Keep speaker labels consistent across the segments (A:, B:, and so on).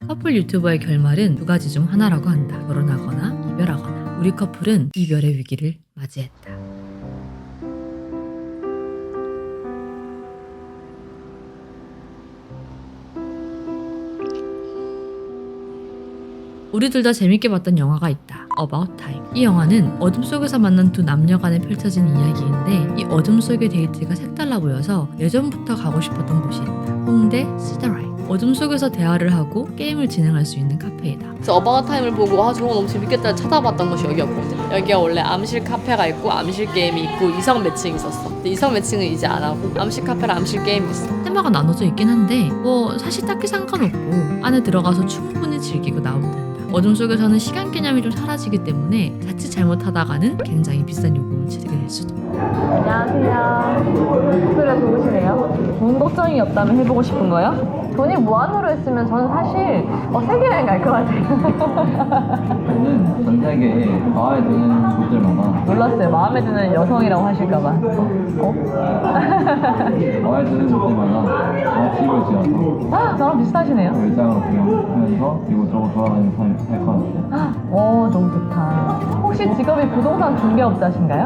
A: 커플 유튜버의 결말은 두 가지 중 하나라고 한다. 결혼하거나 이별하거나. 우리 커플은 이별의 위기를 맞이했다. 우리 둘 다 재밌게 봤던 영화가 있다. About Time. 이 영화는 어둠 속에서 만난 두 남녀 간에 펼쳐진 이야기인데 이 어둠 속의 데이트가 색달라 보여서 예전부터 가고 싶었던 곳이 있다. 홍대 시더라이트. 어둠 속에서 대화를 하고 게임을 진행할 수 있는 카페이다.
B: 그래서 어바웃 타임을 보고 아 저거 너무 재밌겠다 찾아봤던 곳이 여기였거든. 여기가 원래 암실 카페가 있고 암실 게임이 있고 이성 매칭이 있었어. 근데 이성 매칭은 이제 안 하고 암실 카페랑 암실 게임이 있어.
A: 테마가 나눠져 있긴 한데 뭐 사실 딱히 상관없고 안에 들어가서 충분히 즐기고 나오면 된다. 어둠 속에서는 시간 개념이 좀 사라지기 때문에 자칫 잘못하다가는 굉장히 비싼 요금을 치르게 될 수도.
B: 안녕하세요. 목소리가 좋으시네요. 돈 걱정이 없다면 해보고 싶은 거요? 돈이 무한으로 했으면 저는 사실 세계 여행 갈 것 같아요.
C: 저는 전 세계에 마음에 드는 곳들마다
B: 몰랐어요. 마음에 드는 여성이라고 하실까봐.
C: 마음에 드는 곳들마다 집을 지어서
B: 저랑 비슷하시네요.
C: 일상으로 구경하면서 이곳저곳 돌아다니면서 할 것 같아요.
B: 너무 좋다. 혹시 직업이 부동산 중개업자신가요?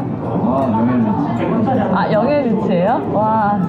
C: 영앤리치.
B: 영앤리치예요? 와.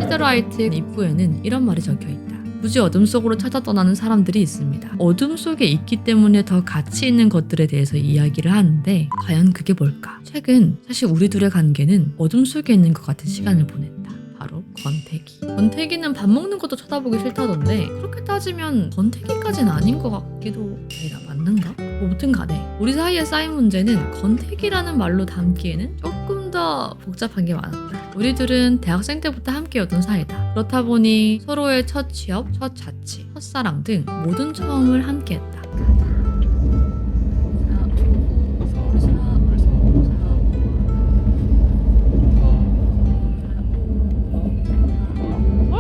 A: 시더라이트 입구에는 이런 말이 적혀있다. 굳이 어둠 속으로 찾아 떠나는 사람들이 있습니다. 어둠 속에 있기 때문에 더 가치 있는 것들에 대해서 이야기를 하는데 과연 그게 뭘까? 최근 사실 우리 둘의 관계는 어둠 속에 있는 것 같은 시간을 보냈다. 바로 권태기. 권태기는 밥 먹는 것도 쳐다보기 싫다던데 그렇게 따지면 권태기까지는 아닌 것 같기도 아니다. 맞는가? 뭐무튼 간에 우리 사이에 쌓인 문제는 권태기라는 말로 담기에는 조금 더 복잡한 게 많았다. 우리 둘은 대학생 때부터 함께였던 사이다. 그렇다 보니 서로의 첫 취업, 첫 자취, 첫사랑 등 모든 처음을 함께했다.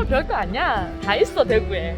B: 별거 아니야. 다 있어 대구에.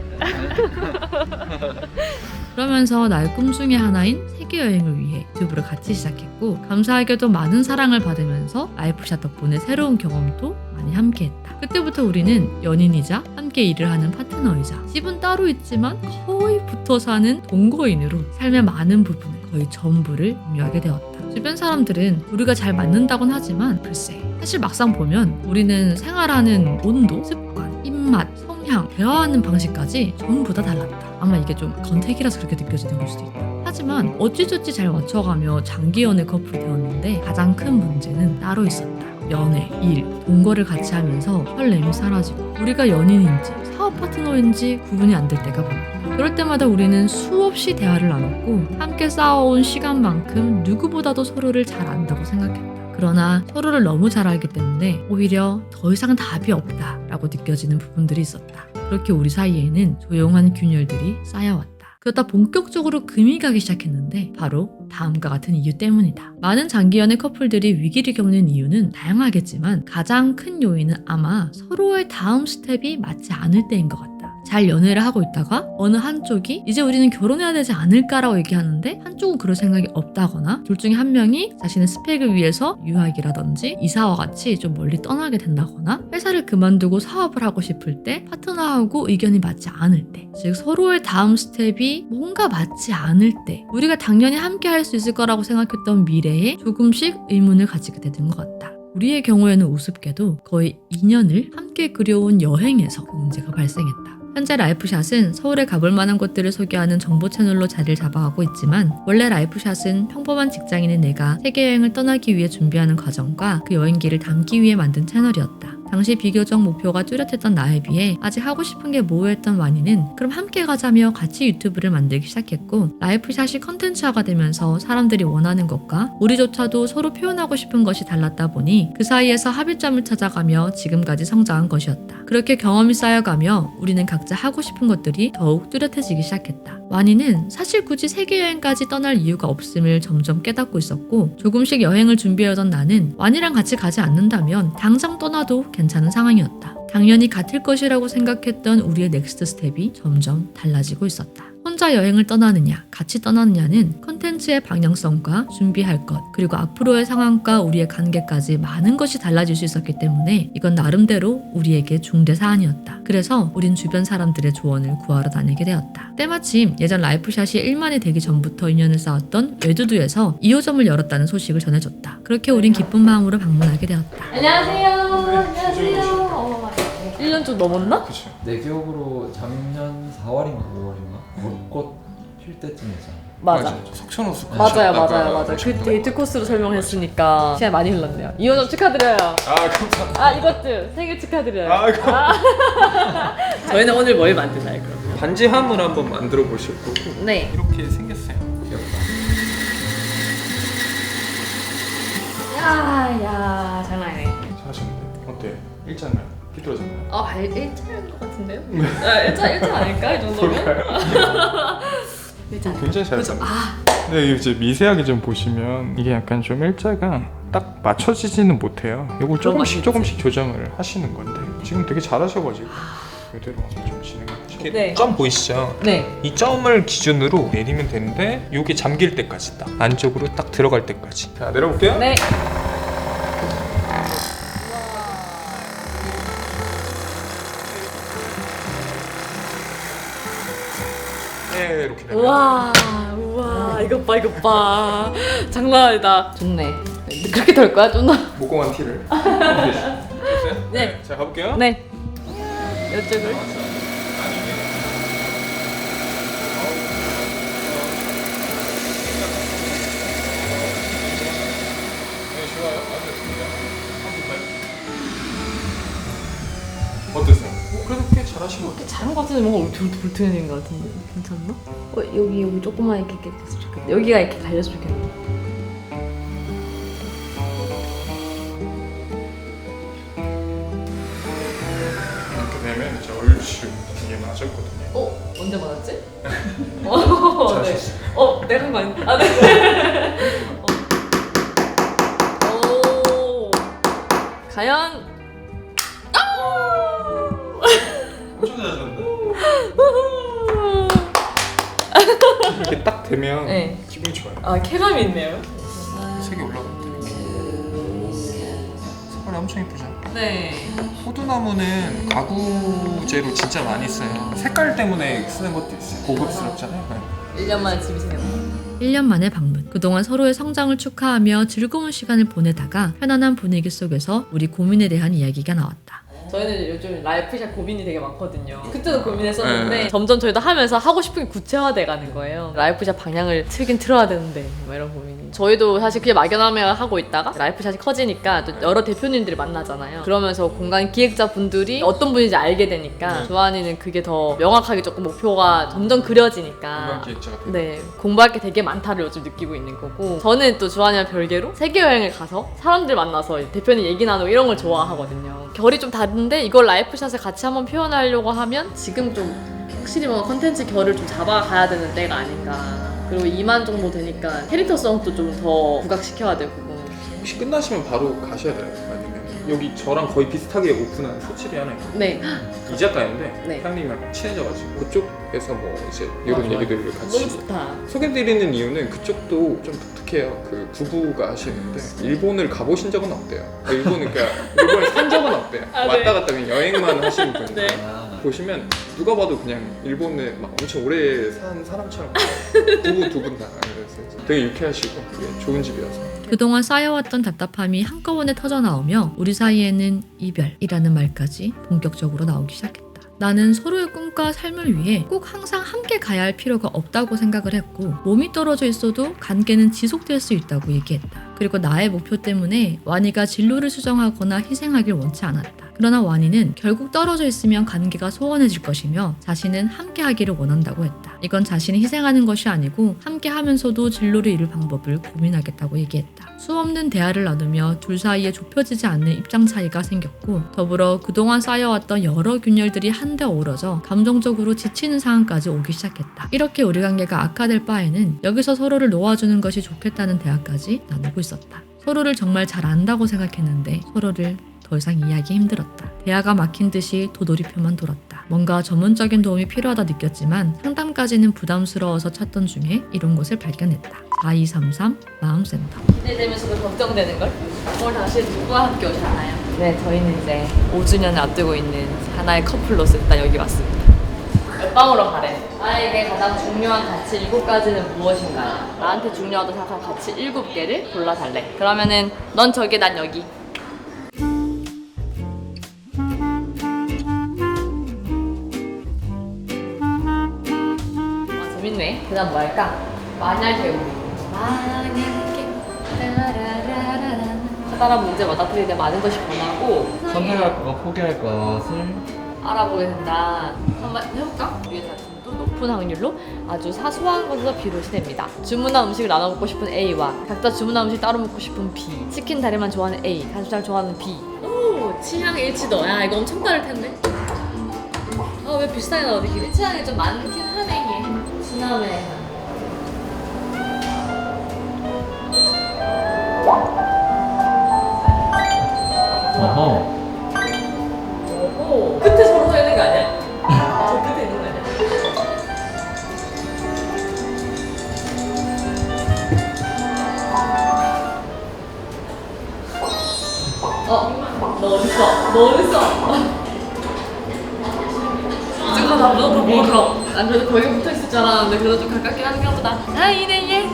A: 그러면서 나의 꿈 중에 하나인 세계여행을 위해 유튜브를 같이 시작했고 감사하게도 많은 사랑을 받으면서 라이프샷 덕분에 새로운 경험도 많이 함께했다. 그때부터 우리는 연인이자 함께 일을 하는 파트너이자 집은 따로 있지만 거의 붙어 사는 동거인으로 삶의 많은 부분을 거의 전부를 공유하게 되었다. 주변 사람들은 우리가 잘 맞는다곤 하지만 글쎄 사실 막상 보면 우리는 생활하는 온도, 습관, 입맛, 성향, 대화하는 방식까지 전부 다 달랐다. 아마 이게 좀 권태기라서 그렇게 느껴지는 걸 수도 있다. 하지만 어찌저찌 잘 맞춰가며 장기 연애 커플이 되었는데 가장 큰 문제는 따로 있었다. 연애, 일, 동거를 같이 하면서 설렘이 사라지고 우리가 연인인지 사업 파트너인지 구분이 안 될 때가 많았다. 그럴 때마다 우리는 수없이 대화를 나눴고 함께 쌓아온 시간만큼 누구보다도 서로를 잘 안다고 생각했다. 그러나 서로를 너무 잘 알기 때문에 오히려 더 이상 답이 없다라고 느껴지는 부분들이 있었다. 그렇게 우리 사이에는 조용한 균열들이 쌓여왔다. 그러다 본격적으로 금이 가기 시작했는데 바로 다음과 같은 이유 때문이다. 많은 장기연애 커플들이 위기를 겪는 이유는 다양하겠지만 가장 큰 요인은 아마 서로의 다음 스텝이 맞지 않을 때인 것 같다. 잘 연애를 하고 있다가 어느 한쪽이 이제 우리는 결혼해야 되지 않을까라고 얘기하는데 한쪽은 그럴 생각이 없다거나 둘 중에 한 명이 자신의 스펙을 위해서 유학이라든지 이사와 같이 좀 멀리 떠나게 된다거나 회사를 그만두고 사업을 하고 싶을 때 파트너하고 의견이 맞지 않을 때 즉 서로의 다음 스텝이 뭔가 맞지 않을 때 우리가 당연히 함께 할 수 있을 거라고 생각했던 미래에 조금씩 의문을 가지게 되는 것 같다. 우리의 경우에는 우습게도 거의 2년을 함께 그려온 여행에서 그 문제가 발생했다. 현재 라이프샷은 서울에 가볼 만한 곳들을 소개하는 정보 채널로 자리를 잡아가고 있지만 원래 라이프샷은 평범한 직장인인 내가 세계여행을 떠나기 위해 준비하는 과정과 그 여행기를 담기 위해 만든 채널이었다. 당시 비교적 목표가 뚜렷했던 나에 비해 아직 하고 싶은 게 모호했던 와니는 그럼 함께 가자며 같이 유튜브를 만들기 시작했고 라이프샷이 컨텐츠화가 되면서 사람들이 원하는 것과 우리조차도 서로 표현하고 싶은 것이 달랐다 보니 그 사이에서 합의점을 찾아가며 지금까지 성장한 것이었다. 그렇게 경험이 쌓여가며 우리는 각자 하고 싶은 것들이 더욱 뚜렷해지기 시작했다. 와니는 사실 굳이 세계여행까지 떠날 이유가 없음을 점점 깨닫고 있었고 조금씩 여행을 준비하던 나는 와니랑 같이 가지 않는다면 당장 떠나도 괜찮은 상황이었다. 당연히 같을 것이라고 생각했던 우리의 넥스트 스텝이 점점 달라지고 있었다. 혼자 여행을 떠나느냐, 같이 떠나느냐는 컨텐츠의 방향성과 준비할 것, 그리고 앞으로의 상황과 우리의 관계까지 많은 것이 달라질 수 있었기 때문에 이건 나름대로 우리에게 중대 사안이었다. 그래서 우린 주변 사람들의 조언을 구하러 다니게 되었다. 때마침 예전 라이프샷이 1만이 되기 전부터 인연을 쌓았던 외두두에서 2호점을 열었다는 소식을 전해줬다. 그렇게 우린 기쁜 마음으로 방문하게 되었다.
B: 안녕하세요. 안녕하세요. 1년 좀 넘었나?
D: 그쵸.
E: 내 기억으로 작년 4월인가 5월인가 벚꽃 필 때쯤이었잖아.
B: 맞아.
D: 석촌호수
B: 맞아요. 그 데이트 코스로 설명했으니까 시간이 많이 흘렀네요. 2호점 축하드려요.
D: 아 감사합니다.
B: 아 이것도 생일 축하드려요.
D: 아,
B: 저희는 오늘 뭘 만드나요 그럼?
D: 반지 함을 한번 만들어 보실 거고
B: 네.
D: 이렇게 생겼어요.
E: 귀엽다.
B: 야 장난 아니네.
D: 잘하셨는데 어때? 일자나요? 삐뚤어졌나요?
B: 아 일자인 것 같은데요? 아, 일자 아닐까 이 정도면? 일자.
D: 굉장히 잘 쌌네.
B: 아
D: 네, 이제 미세하게 좀 보시면 이게 약간 좀 일자가 딱 맞춰지지는 못해요. 이걸 조금씩 조정을 하시는 건데 지금 되게 잘하셔가지고 이대로 좀 진행하시죠.
B: 네.
D: 점 보이시죠?
B: 네.
D: 이 점을 기준으로 내리면 되는데 이게 잠길 때까지 딱 안쪽으로 딱 들어갈 때까지. 자 내려볼게요.
B: 네.
D: 네 이렇게 되면
B: 우와 이것 봐 장난 아니다. 좋네. 그렇게 덜 거야 좀 더?
D: 모공한 티를. 됐어요?
B: 네.
D: 자 가볼게요.
B: 네. 이쪽을.
D: 어떠세요? 그래도 꽤 잘하신 것 같아요.
B: 잘한 것 같은데 뭔가 불편해진 것 같은데 괜찮나? 여기 조금만 이렇게 됐으면 좋겠다. 여기가 이렇게 달렸으면 좋겠다.
D: 이렇게 되면 이제 얼추 이게 맞았거든요.
B: 언제 받았지?
D: 잘하셨어요.
B: 내가 한 거 아닌데? 아, 네. 오. 과연?
D: 엄청 잘하셨는데? 이렇게 딱 되면
B: 네.
D: 기분이 좋아요.
B: 아, 쾌감이 있네요.
D: 색이 올라가는데 색깔이 엄청 예쁘죠?
B: 네.
D: 호두나무는 가구재로 진짜 많이 써요. 색깔 때문에 쓰는 것도 있어요. 고급스럽잖아요.
B: 1년 만에 집이 생겼다.
A: 1년 만의 방문. 그동안 서로의 성장을 축하하며 즐거운 시간을 보내다가 편안한 분위기 속에서 우리 고민에 대한 이야기가 나왔다.
B: 저희는 요즘 라이프샷 고민이 되게 많거든요. 그때도 고민했었는데
D: 네.
B: 점점 저희도 하면서 하고 싶은 게 구체화돼 가는 거예요. 라이프샷 방향을 틀긴 틀어야 되는데 막 이런 고민이. 저희도 사실 그게 막연하며 하고 있다가 라이프샷이 커지니까 또 여러 대표님들이 만나잖아요. 그러면서 공간 기획자분들이 어떤 분인지 알게 되니까
D: 네.
B: 조한이는 그게 더 명확하게 조금 목표가 점점 그려지니까
D: 공간 기획자가 돼요.
B: 네, 공부할 게 되게 많다를 요즘 느끼고 있는 거고 저는 또 주한이랑 별개로 세계 여행을 가서 사람들 만나서 대표님 얘기 나누고 이런 걸 좋아하거든요. 결이 좀 다른데 이걸 라이프샷을 같이 한번 표현하려고 하면 지금 좀 확실히 뭔가 컨텐츠 결을 좀 잡아가야 되는 때가 아닌가. 그리고 2만 정도 되니까 캐릭터성도 좀 더 부각시켜야 되고.
D: 혹시 끝나시면 바로 가셔야 돼요? 아니면 여기 저랑 거의 비슷하게 오픈한 소칠이 하나 있거든요.
B: 네,
D: 이 작가인데
B: 네.
D: 사장님이랑 친해져가지고 그쪽에서 뭐 이제 이런
B: 맞아.
D: 얘기들을
B: 너무
D: 같이
B: 좋다.
D: 소개드리는 이유는 그쪽도 좀 독특해요. 그 부부가 하시는데 일본을 가보신 적은 없대요. 일본을 산 적은 없대요.
B: 아, 네.
D: 왔다 갔다 그냥 여행만 하시는 분인데
B: 네.
D: 보시면 누가 봐도 그냥 일본에 막 엄청 오래 산 사람처럼 부부 두 분 다. 그래서 되게 유쾌하시고 되게 좋은 집이어서.
A: 그동안 쌓여왔던 답답함이 한꺼번에 터져나오며 우리 사이에는 이별이라는 말까지 본격적으로 나오기 시작했다. 나는 서로의 꿈과 삶을 위해 꼭 항상 함께 가야 할 필요가 없다고 생각을 했고 몸이 떨어져 있어도 관계는 지속될 수 있다고 얘기했다. 그리고 나의 목표 때문에 와니가 진로를 수정하거나 희생하길 원치 않았다. 그러나 와니는 결국 떨어져 있으면 관계가 소원해질 것이며 자신은 함께 하기를 원한다고 했다. 이건 자신이 희생하는 것이 아니고 함께 하면서도 진로를 이룰 방법을 고민하겠다고 얘기했다. 수없는 대화를 나누며 둘 사이에 좁혀지지 않는 입장 차이가 생겼고 더불어 그동안 쌓여왔던 여러 균열들이 한데 어우러져 감정적으로 지치는 상황까지 오기 시작했다. 이렇게 우리 관계가 악화될 바에는 여기서 서로를 놓아주는 것이 좋겠다는 대화까지 나누고 있었다. 서로를 정말 잘 안다고 생각했는데 서로를 더 이상 이해하기 힘들었다. 대화가 막힌 듯이 도돌이표만 돌았다. 뭔가 전문적인 도움이 필요하다 느꼈지만 상담까지는 부담스러워서 찾던 중에 이런 곳을 발견했다. 4233 마음센터.
B: 일 되면서도 걱정되는걸? 오늘 당신 누구와 함께 오셨나요? 네, 저희는 이제 5주년을 앞두고 있는 하나의 커플로서 일단 여기 왔습니다. 몇 방으로 가래? 나에게 가장 중요한 가치 7가지는 무엇인가요? 나한테 중요하다고 생각한 가치 7개를 골라달래. 그러면은 넌 저기 난 여기. 재밌네. 그다음 뭐 할까? 만약 배우. 만약 따라 문제 맞아뜨릴 때 많은 것이 변하고
E: 선택할 거가 포기할 것을
B: 알아보게 된다. 한번 해볼까? 우리의 작품도 높은 확률로 아주 사소한 것에서 비롯이 됩니다. 주문한 음식을 나눠 먹고 싶은 A와 각자 주문한 음식 따로 먹고 싶은 B, 치킨 다리만 좋아하는 A, 단순을 좋아하는 B. 오, 취향 일치도. 야, 이거 엄청 다를 텐데. 왜 비슷하게 나오지? 길이? 취향이 좀 많긴 하네. 지남에.
E: 어허.
B: 오, 끝에 서로 서 있는 거 아니야? 저 끝에 있는 거 아니야? 너 어딨어? 너 어딨어? 잠깐만, 너 그럼. 난 그래도 거기 붙어 있을 줄 알았는데 그래도 좀 가깝게 하는가 보다. 아, 이네 얘.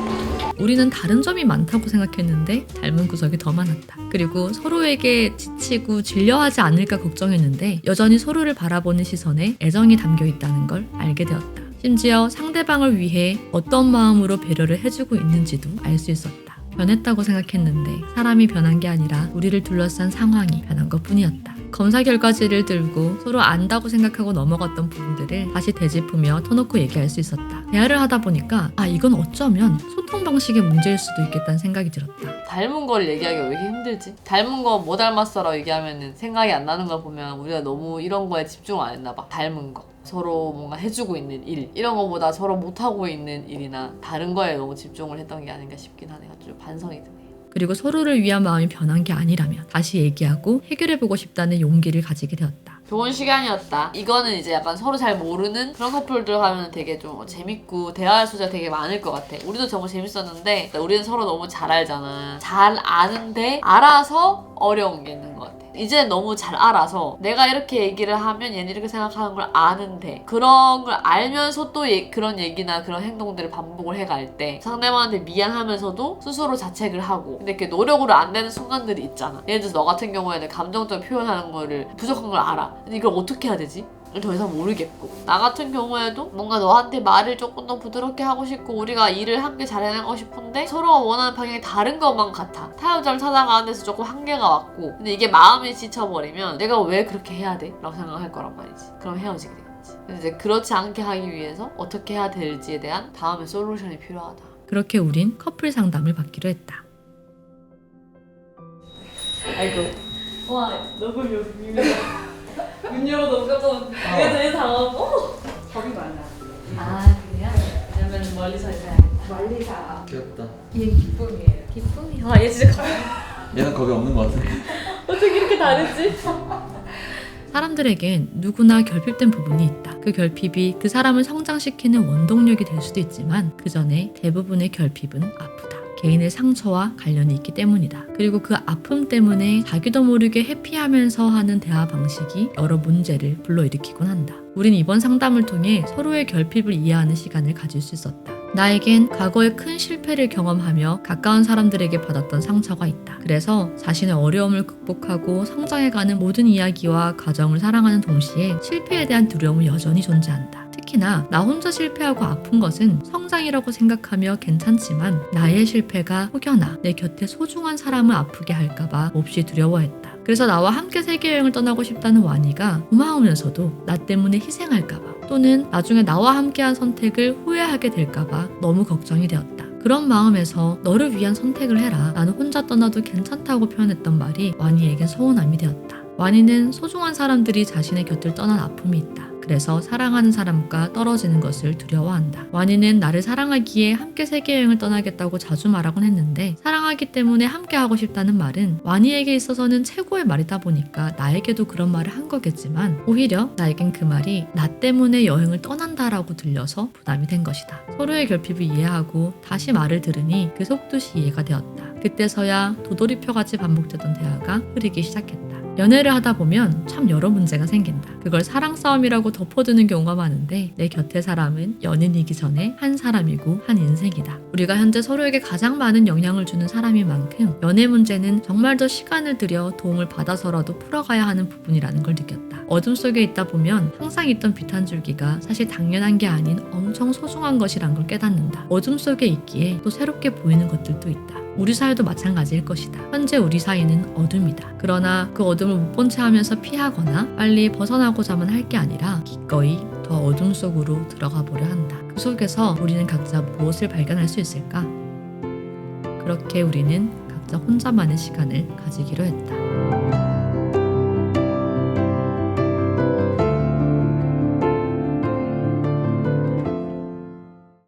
A: 우리는 다른 점이 많다고 생각했는데 닮은 구석이 더 많았다. 그리고 서로에게 지치고 질려하지 않을까 걱정했는데 여전히 서로를 바라보는 시선에 애정이 담겨 있다는 걸 알게 되었다. 심지어 상대방을 위해 어떤 마음으로 배려를 해주고 있는지도 알 수 있었다. 변했다고 생각했는데 사람이 변한 게 아니라 우리를 둘러싼 상황이 변한 것뿐이었다. 검사 결과지를 들고 서로 안다고 생각하고 넘어갔던 부분들을 다시 되짚으며 터놓고 얘기할 수 있었다. 대화를 하다 보니까 이건 어쩌면 소통 방식의 문제일 수도 있겠다는 생각이 들었다.
B: 닮은 걸 얘기하기가 왜 이렇게 힘들지? 닮은 거 뭐 닮았어라고 얘기하면은 생각이 안 나는 걸 보면 우리가 너무 이런 거에 집중을 안 했나 봐. 닮은 거. 서로 뭔가 해주고 있는 일 이런 거보다 서로 못하고 있는 일이나 다른 거에 너무 집중을 했던 게 아닌가 싶긴 하네요. 좀 반성이 드네요.
A: 그리고 서로를 위한 마음이 변한 게 아니라면 다시 얘기하고 해결해보고 싶다는 용기를 가지게 되었다.
B: 좋은 시간이었다. 이거는 이제 약간 서로 잘 모르는 그런 커플들 하면 되게 좀 재밌고 대화할 소지가 되게 많을 것 같아. 우리도 정말 재밌었는데 우리는 서로 너무 잘 알잖아. 잘 아는데 알아서 어려운 게 있는 것 같아. 이제 너무 잘 알아서 내가 이렇게 얘기를 하면 얘는 이렇게 생각하는 걸 아는데 그런 걸 알면서 또 그런 얘기나 그런 행동들을 반복을 해갈 때 상대방한테 미안하면서도 스스로 자책을 하고 근데 이렇게 노력으로 안 되는 순간들이 있잖아. 예를 들어서 너 같은 경우에는 감정적으로 표현하는 거를 부족한 걸 알아. 근데 이걸 어떻게 해야 되지? 더 이상 모르겠고 나 같은 경우에도 뭔가 너한테 말을 조금 더 부드럽게 하고 싶고 우리가 일을 함께 잘 해나가고 싶은데 서로가 원하는 방향이 다른 것만 같아. 타협점을 찾아가는 데서 조금 한계가 왔고 근데 이게 마음이 지쳐버리면 내가 왜 그렇게 해야 돼? 라고 생각할 거란 말이지. 그럼 헤어지게 되겠지. 근데 이제 그렇지 않게 하기 위해서 어떻게 해야 될지에 대한 다음의 솔루션이 필요하다.
A: 그렇게 우린 커플 상담을 받기로 했다.
B: 아이고 와 너무 미묘해. 문 열어 너무 깜짝 놀랐어. 내가 되게 당하고
F: 겁이 많아.
B: 아 그래요? 왜냐면 멀리서 있어야겠다.
F: 멀리서.
E: 귀엽다.
B: 얘 기쁨이에요. 기쁨이? 얘 진짜
E: 얘는 겁이 없는 것 같은데.
B: 어떻게 이렇게 다르지?
A: 사람들에겐 누구나 결핍된 부분이 있다. 그 결핍이 그 사람을 성장시키는 원동력이 될 수도 있지만 그 전에 대부분의 결핍은 아프다. 개인의 상처와 관련이 있기 때문이다. 그리고 그 아픔 때문에 자기도 모르게 회피하면서 하는 대화 방식이 여러 문제를 불러일으키곤 한다. 우린 이번 상담을 통해 서로의 결핍을 이해하는 시간을 가질 수 있었다. 나에겐 과거에 큰 실패를 경험하며 가까운 사람들에게 받았던 상처가 있다. 그래서 자신의 어려움을 극복하고 성장해가는 모든 이야기와 과정을 사랑하는 동시에 실패에 대한 두려움은 여전히 존재한다. 특히나 나 혼자 실패하고 아픈 것은 성장이라고 생각하며 괜찮지만 나의 실패가 혹여나 내 곁에 소중한 사람을 아프게 할까봐 몹시 두려워했다. 그래서 나와 함께 세계여행을 떠나고 싶다는 와니가 고마우면서도 나 때문에 희생할까봐 또는 나중에 나와 함께한 선택을 후회하게 될까봐 너무 걱정이 되었다. 그런 마음에서 너를 위한 선택을 해라. 나는 혼자 떠나도 괜찮다고 표현했던 말이 와니에겐 서운함이 되었다. 와니는 소중한 사람들이 자신의 곁을 떠난 아픔이 있다. 그래서 사랑하는 사람과 떨어지는 것을 두려워한다. 와니는 나를 사랑하기에 함께 세계여행을 떠나겠다고 자주 말하곤 했는데 사랑하기 때문에 함께 하고 싶다는 말은 와니에게 있어서는 최고의 말이다 보니까 나에게도 그런 말을 한 거겠지만 오히려 나에겐 그 말이 나 때문에 여행을 떠난다라고 들려서 부담이 된 것이다. 서로의 결핍을 이해하고 다시 말을 들으니 그 속뜻이 이해가 되었다. 그때서야 도돌이표같이 반복되던 대화가 흐르기 시작했다. 연애를 하다 보면 참 여러 문제가 생긴다. 그걸 사랑 싸움이라고 덮어두는 경우가 많은데 내 곁의 사람은 연인이기 전에 한 사람이고 한 인생이다. 우리가 현재 서로에게 가장 많은 영향을 주는 사람인 만큼 연애 문제는 정말 더 시간을 들여 도움을 받아서라도 풀어가야 하는 부분이라는 걸 느꼈다. 어둠 속에 있다 보면 항상 있던 빛 한 줄기가 사실 당연한 게 아닌 엄청 소중한 것이란 걸 깨닫는다. 어둠 속에 있기에 또 새롭게 보이는 것들도 있다. 우리 사이도 마찬가지일 것이다. 현재 우리 사이는 어둠이다. 그러나 그 어둠을 못 본 채 하면서 피하거나 빨리 벗어나고자만 할 게 아니라 기꺼이 더 어둠 속으로 들어가 보려 한다. 그 속에서 우리는 각자 무엇을 발견할 수 있을까? 그렇게 우리는 각자 혼자만의 시간을 가지기로 했다.